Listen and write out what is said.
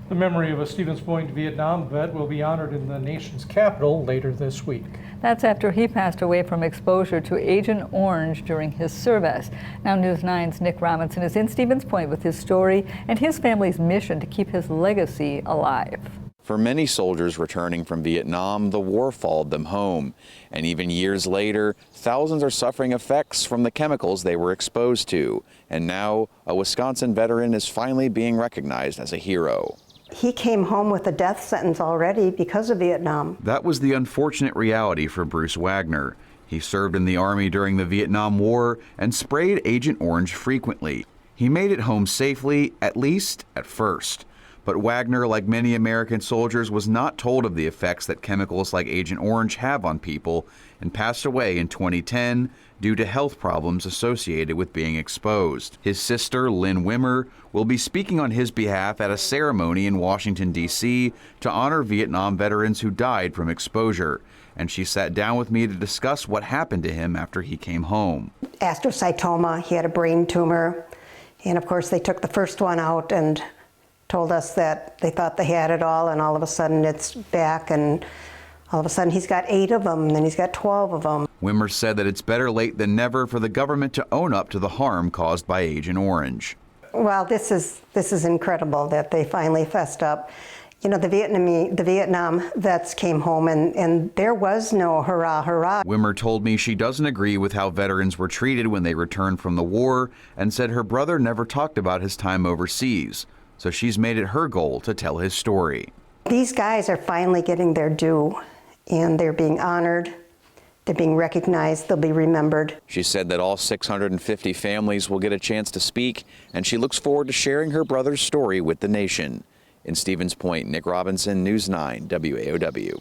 The memory of a Stevens Point Vietnam vet will be honored in the nation's capital later this week. That's after he passed away from exposure to Agent Orange during his service. Now News 9's Nick Robinson is in Stevens Point with his story and his family's mission to keep his legacy alive. For many soldiers returning from Vietnam, the war followed them home. And even years later, thousands are suffering effects from the chemicals they were exposed to. And now, a Wisconsin veteran is finally being recognized as a hero. He came home with a death sentence already because of Vietnam. That was the unfortunate reality for Bruce Wagner. He served in the Army during the Vietnam War and sprayed Agent Orange frequently. He made it home safely, at least at first. But Wagner, like many American soldiers, was not told of the effects that chemicals like Agent Orange have on people and passed away in 2010 due to health problems associated with being exposed. His sister, Lynn Wimmer, will be speaking on his behalf at a ceremony in Washington, D.C. to honor Vietnam veterans who died from exposure. And she sat down with me to discuss what happened to him after he came home. Astrocytoma, he had a brain tumor. And of course, they took the first one out and told us that they thought they had it all, and all of a sudden it's back, and all of a sudden he's got 8 of them, and then he's got 12 of them. Wimmer said that it's better late than never for the government to own up to the harm caused by Agent Orange. Well, this is incredible that they finally fessed up. You know, the Vietnam vets came home, and there was no hurrah, hurrah. Wimmer told me she doesn't agree with how veterans were treated when they returned from the war, and said her brother never talked about his time overseas. So she's made it her goal to tell his story. These guys are finally getting their due, and they're being honored, they're being recognized, they'll be remembered. She said that all 650 families will get a chance to speak, and she looks forward to sharing her brother's story with the nation. In Stevens Point, Nick Robinson, News 9, WAOW.